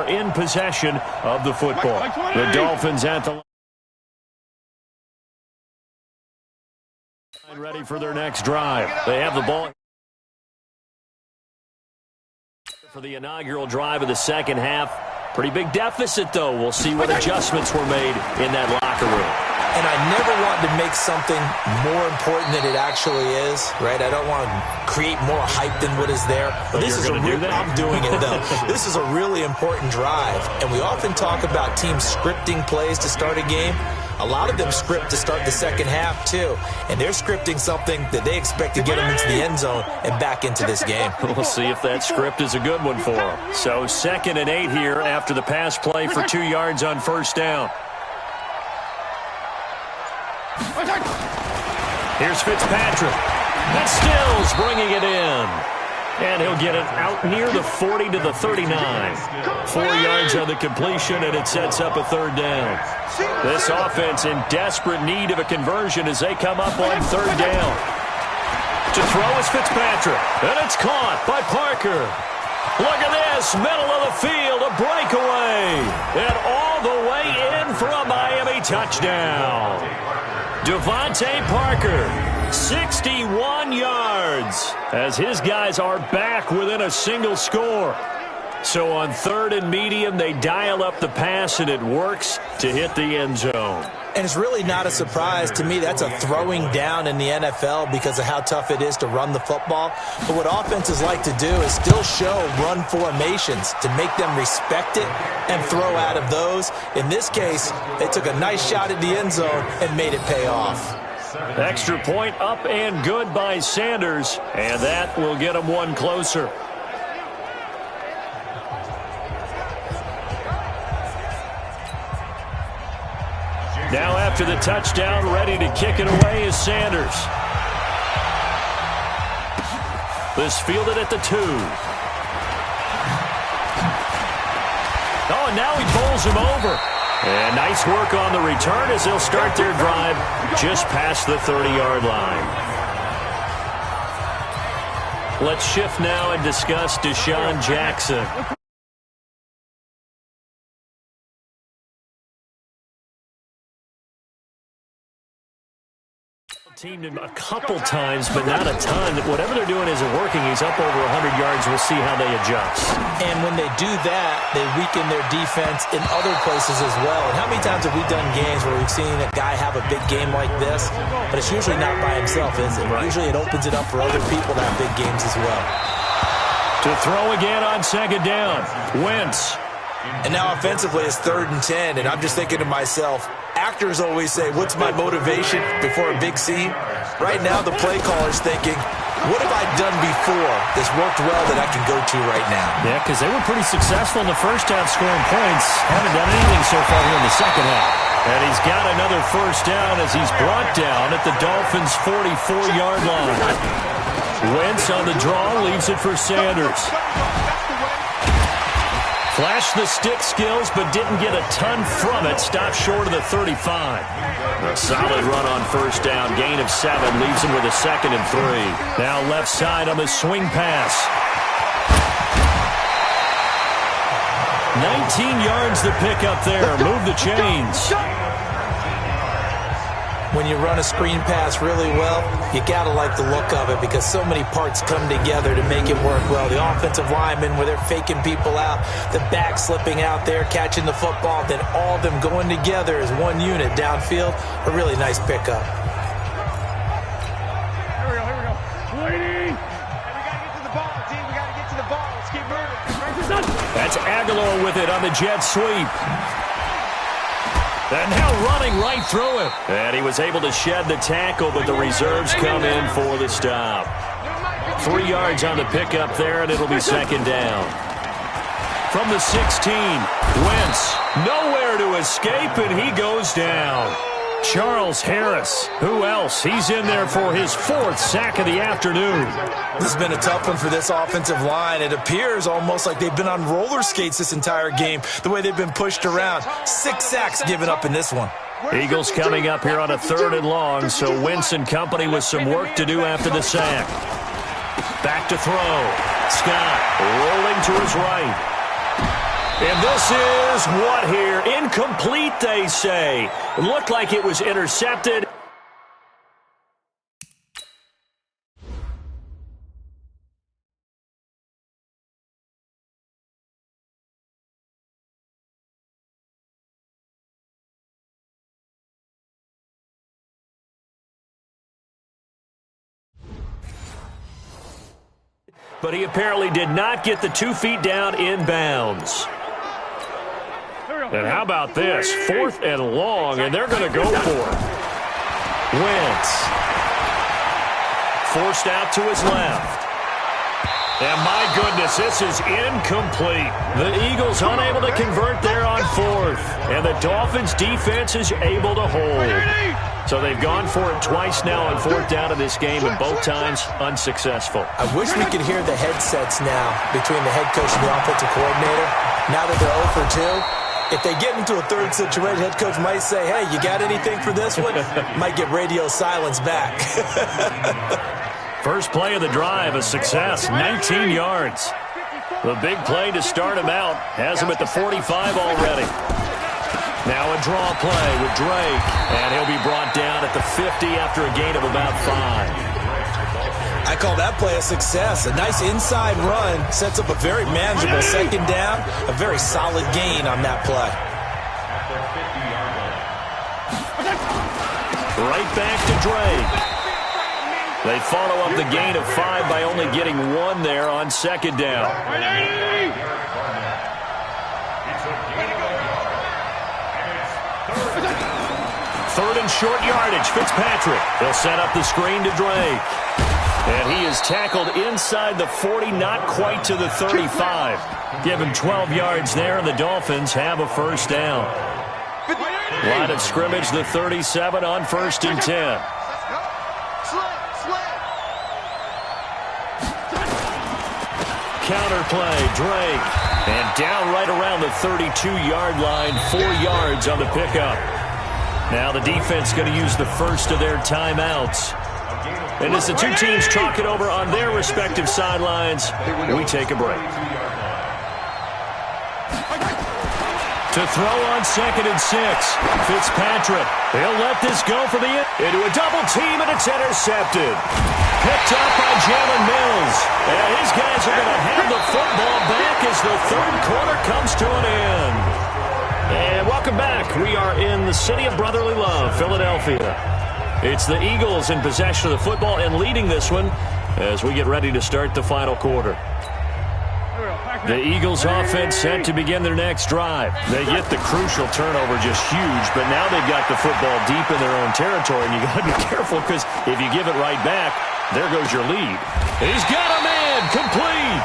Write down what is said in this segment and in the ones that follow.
in possession of the football. The Dolphins at the line, ready for their next drive. They have the ball for the inaugural drive of the second half. Pretty big deficit, though. We'll see what adjustments were made in that locker room. And I never want to make something more important than it actually is, right? I don't want to create more hype than what is there. But this is I'm doing it, though. This is a really important drive. And we often talk about teams scripting plays to start a game. A lot of them script to start the second half, too. And they're scripting something that they expect to get them into the end zone and back into this game. We'll see if that script is a good one for them. So 2nd and 8 here after the pass play for 2 yards on first down. Here's Fitzpatrick. That's Stills bringing it in. And he'll get it out near the 40 to the 39. 4 yards on the completion, and it sets up a 3rd down. This offense in desperate need of a conversion as they come up on 3rd down. To throw is Fitzpatrick, and it's caught by Parker. Look at this, middle of the field, a breakaway. And all the way in for a Miami touchdown. Devontae Parker, 61 yards, as his guys are back within a single score. So on 3rd and medium, they dial up the pass, and it works to hit the end zone. And it's really not a surprise to me. That's a throwing down in the NFL because of how tough it is to run the football. But what offenses like to do is still show run formations to make them respect it and throw out of those. In this case, they took a nice shot at the end zone and made it pay off. Extra point up and good by Sanders, and that will get them one closer. Now after the touchdown, ready to kick it away is Sanders. This fielded at the 2. Oh, and now he bowls him over. And nice work on the return as they'll start their drive just past the 30-yard line. Let's shift now and discuss Deshaun Jackson. Teamed him a couple times, but not a ton. Whatever they're doing isn't working. He's up over 100 yards. We'll see how they adjust. And when they do that, they weaken their defense in other places as well. And how many times have we done games where we've seen a guy have a big game like this, but it's usually not by himself, is it? Right. Usually it opens it up for other people to have big games as well. To throw again on 2nd down. Wentz. And now offensively it's 3rd and 10, and I'm just thinking to myself, actors always say, what's my motivation before a big scene? Right now the play caller's thinking, what have I done before that's worked well that I can go to right now? Yeah, because they were pretty successful in the first half scoring points. Haven't done anything so far here in the second half. And he's got another first down as he's brought down at the Dolphins' 44-yard line. Wentz on the draw, leaves it for Sanders. Flashed the stick skills, but didn't get a ton from it. Stopped short of the 35. A solid run on first down. Gain of 7. Leaves him with a 2nd and 3. Now left side on the swing pass. 19 yards to pick up there. Move the chains. When you run a screen pass really well, you got to like the look of it because so many parts come together to make it work well. The offensive linemen, where they're faking people out, the back slipping out there, catching the football, then all of them going together as one unit downfield. A really nice pickup. Here we go. Waiting. We got to get to the ball, team. We got to get to the ball. Let's keep moving. That's Aguilar with it on the jet sweep. And now running right through him. And he was able to shed the tackle, but the reserves come in for the stop. 3 yards on the pickup there, and it'll be 2nd down. From the 16, Wentz, nowhere to escape, and he goes down. Charles Harris, who else? He's in there for his 4th sack of the afternoon. This has been a tough one for this offensive line. It appears almost like they've been on roller skates this entire game, the way they've been pushed around. 6 sacks given up in this one. Eagles coming up here on a 3rd and long, so Wentz and company with some work to do after the sack. Back to throw. Scott rolling to his right. And this is what here? Incomplete, they say. It looked like it was intercepted. But he apparently did not get the 2 feet down in bounds. And how about this? 4th and long, and they're going to go for it. Wentz. Forced out to his left. And my goodness, this is incomplete. The Eagles unable to convert there on 4th. And the Dolphins defense is able to hold. So they've gone for it twice now on 4th down in this game, and both times unsuccessful. I wish we could hear the headsets now between the head coach and the offensive coordinator. Now that they're 0 for 2, if they get into a third situation, head coach might say, hey, you got anything for this one? Might get radio silence back. First play of the drive, a success, 19 yards. The big play to start him out has him at the 45 already. Now a draw play with Drake, and he'll be brought down at the 50 after a gain of about 5. I call that play a success. A nice inside run sets up a very manageable second down, a very solid gain on that play. Right back to Drake. They follow up the gain of 5 by only getting 1 there on second down. Third and short yardage, Fitzpatrick. They'll set up the screen to Drake. And he is tackled inside the 40, not quite to the 35. Give him 12 yards there, and the Dolphins have a first down. Line of scrimmage, the 37 on 1st and 10. Counter play, Drake. And down right around the 32-yard line, 4 yards on the pickup. Now the defense going to use the first of their timeouts. And as the two teams talk it over on their respective sidelines, we take a break. To throw on 2nd and 6, Fitzpatrick. He'll let this go for the into a double team, and it's intercepted. Picked up by Jalen Mills. And his guys are going to have the football back as the third quarter comes to an end. And welcome back. We are in the city of brotherly love, Philadelphia. It's the Eagles in possession of the football and leading this one as we get ready to start the final quarter. The Eagles offense set to begin their next drive. They get the crucial turnover, just huge, but now they've got the football deep in their own territory, and you got to be careful because if you give it right back, there goes your lead. He's got a man, complete.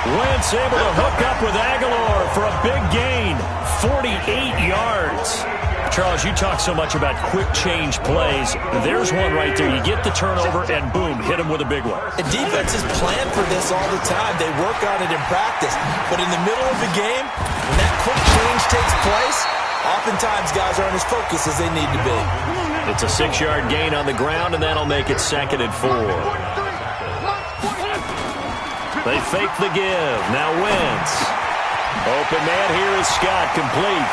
Wentz able to hook up with Aguilar for a big gain, 48 yards. Charles, you talk so much about quick change plays. There's one right there. You get the turnover, and boom, hit him with a big one. The defenses plan for this all the time. They work on it in practice. But in the middle of the game, when that quick change takes place, oftentimes guys aren't as focused as they need to be. It's a 6-yard gain on the ground, and that'll make it 2nd and 4. They fake the give. Now Wentz. Open man here is Scott, complete.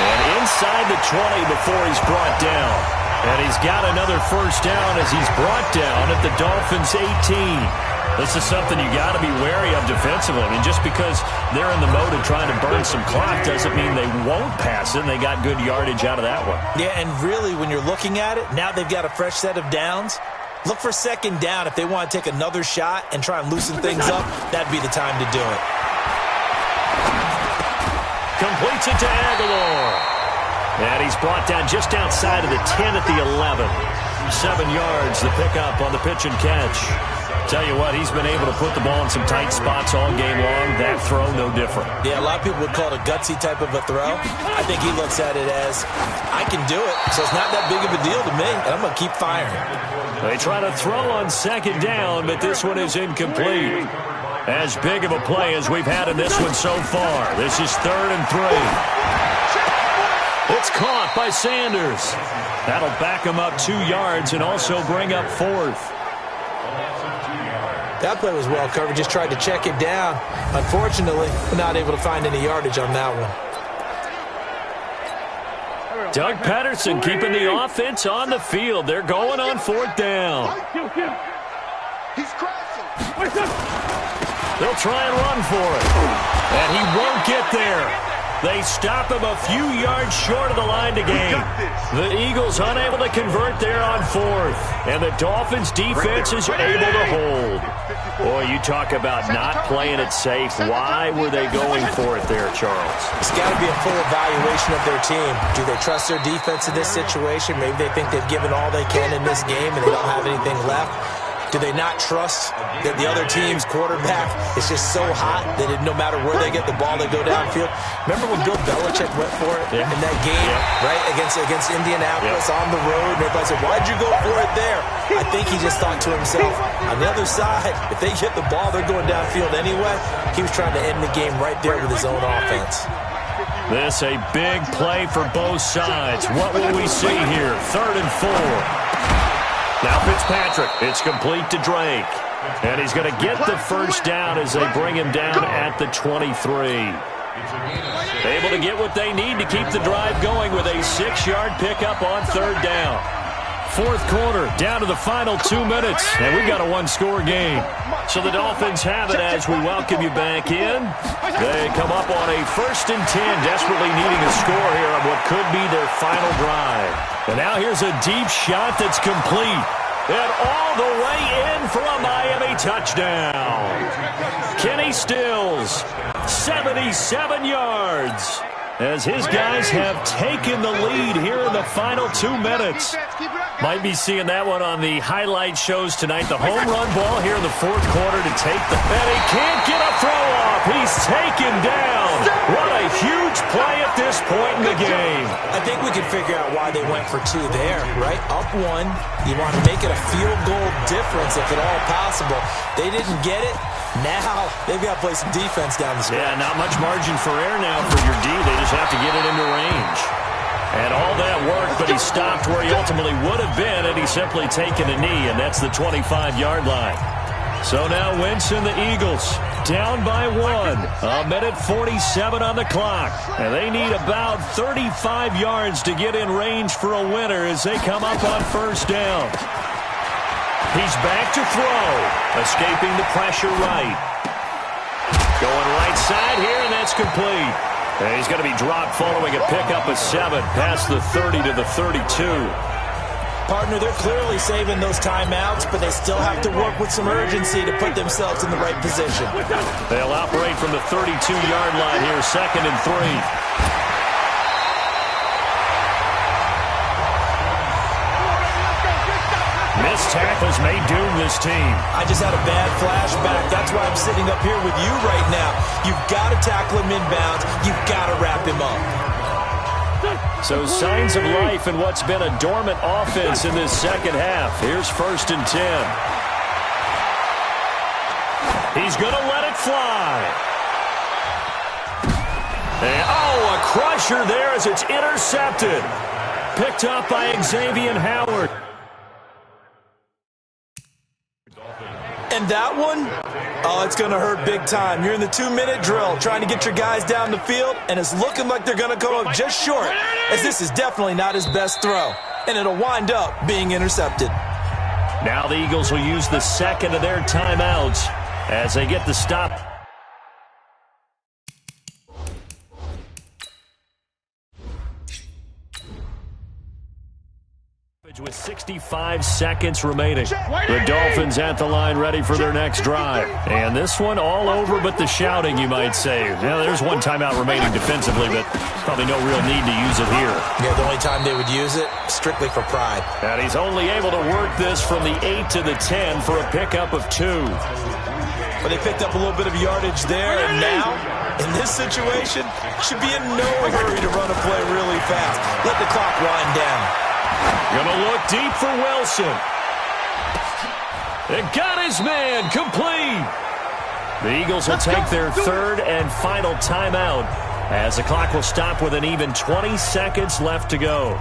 And inside the 20 before he's brought down. And he's got another first down as he's brought down at the Dolphins' 18. This is something you got to be wary of defensively. I mean, just because they're in the mode of trying to burn some clock doesn't mean they won't pass it. And they got good yardage out of that one. Yeah, and really, when you're looking at it, now they've got a fresh set of downs. Look for second down if they want to take another shot and try and loosen things up. That'd be the time to do it. Completes it to Aguilar. And he's brought down just outside of the 10 at the 11. 7 yards, the pickup on the pitch and catch. Tell you what, he's been able to put the ball in some tight spots all game long. That throw, no different. Yeah, a lot of people would call it a gutsy type of a throw. I think he looks at it as, I can do it, so it's not that big of a deal to me, and I'm going to keep firing. They try to throw on second down, but this one is incomplete. As big of a play as we've had in this one so far. This is 3rd and 3. It's caught by Sanders. That'll back him up 2 yards and also bring up 4th. That play was well covered. Just tried to check it down. Unfortunately, not able to find any yardage on that one. Doug Patterson keeping the offense on the field. They're going on 4th down. He's crashing. They'll try and run for it. And he won't get there. They stop him a few yards short of the line to gain. The Eagles unable to convert there on 4th. And the Dolphins defense is able to hold. Boy, you talk about not playing it safe. Why were they going for it there, Charles? It's got to be a full evaluation of their team. Do they trust their defense in this situation? Maybe they think they've given all they can in this game and they don't have anything left. Do they not trust that the other team's quarterback is just so hot that no matter where they get the ball, they go downfield? Remember when Bill Belichick went for it in that game, right, against Indianapolis on the road? And everybody said, why'd you go for it there? I think he just thought to himself, on the other side, if they get the ball, they're going downfield anyway. He was trying to end the game right there with his own offense. This a big play for both sides. What will we see here? 3rd and 4. Now Fitzpatrick, it's complete to Drake. And he's going to get the first down as they bring him down at the 23. Able to get what they need to keep the drive going with a 6-yard pickup on 3rd down. 4th quarter, down to the final 2 minutes. And we've got a 1-score game. So the Dolphins have it as we welcome you back in. They come up on a 1st and 10, desperately needing a score here on what could be their final drive. And now here's a deep shot that's complete. And all the way in for a Miami touchdown. Kenny Stills, 77 yards. As his guys have taken the lead here in the final 2 minutes. Might be seeing that one on the highlight shows tonight. The home run ball here in the 4th quarter to take the bet. He can't get a throw off. He's taken down. What a huge play at this point in the game. I think we can figure out why they went for 2 there, right? Up 1. You want to make it a field goal difference if at all possible. They didn't get it. Now they've got to play some defense down the stretch. Yeah, not much margin for error now for your D. They just have to get it into range. And all that worked, but he stopped where he ultimately would have been had he simply taken a knee, and that's the 25-yard line. So now Wentz and the Eagles down by 1. 1:47 on the clock. And they need about 35 yards to get in range for a winner as they come up on 1st down. He's back to throw. Escaping the pressure right. Going right side here, and that's complete. And he's going to be dropped following a pickup of 7 past the 30 to the 32. Partner, they're clearly saving those timeouts, but they still have to work with some urgency to put themselves in the right position. They'll operate from the 32-yard line here, 2nd and 3. Missed tackles may doom this team. I just had a bad flashback. That's why I'm sitting up here with you right now. You've got to tackle him inbounds. You've got to wrap him up. So signs of life in what's been a dormant offense in this 2nd half. Here's 1st and 10. He's going to let it fly. And, a crusher there as it's intercepted. Picked up by Xavier Howard. And that one, it's going to hurt big time. You're in the 2-minute drill trying to get your guys down the field, and it's looking like they're going to come up just short, as this is definitely not his best throw, and it'll wind up being intercepted. Now the Eagles will use the 2nd of their timeouts as they get the stop. With 65 seconds remaining. The Dolphins at the line ready for their next drive. And this one all over but the shouting, you might say. Now, there's one timeout remaining defensively, but probably no real need to use it here. Yeah, the only time they would use it, strictly for pride. And he's only able to work this from the 8 to the 10 for a pickup of 2. But they picked up a little bit of yardage there, and now, in this situation, should be in no hurry to run a play really fast. Let the clock wind down. Gonna look deep for Wilson. It got his man complete. The Eagles will take their 3rd and final timeout as the clock will stop with an even 20 seconds left to go.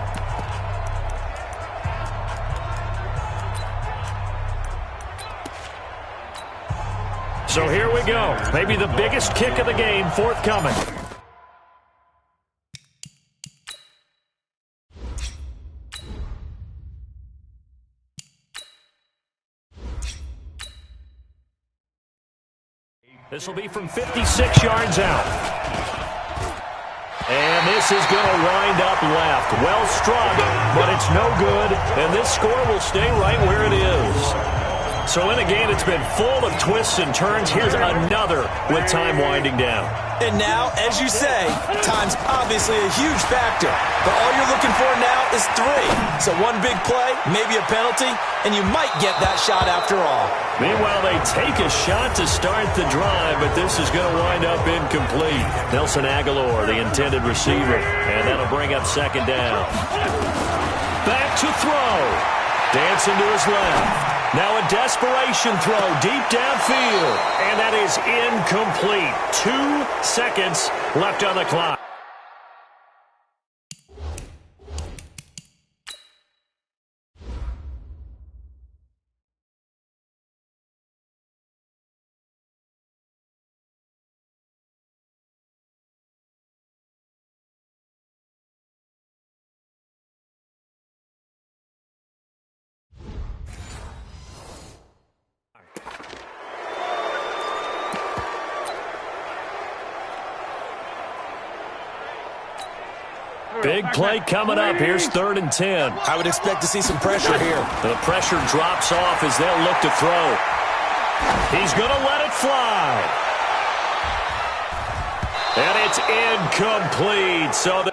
So here we go. Maybe the biggest kick of the game forthcoming. This will be from 56 yards out. And this is going to wind up left. Well struck, but it's no good. And this score will stay right where it is. So in a game that's been full of twists and turns, here's another with time winding down. And now, as you say, time's obviously a huge factor. But all you're looking for now is 3. So one big play, maybe a penalty, and you might get that shot after all. Meanwhile, they take a shot to start the drive, but this is going to wind up incomplete. Nelson Aguilar, the intended receiver, and that'll bring up second down. Back to throw. Dancing to his left. Now a desperation throw deep downfield, and that is incomplete. 2 seconds left on the clock. Big play coming up. Here's 3rd and 10. I would expect to see some pressure here. The pressure drops off as they'll look to throw. He's going to let it fly. And it's incomplete. So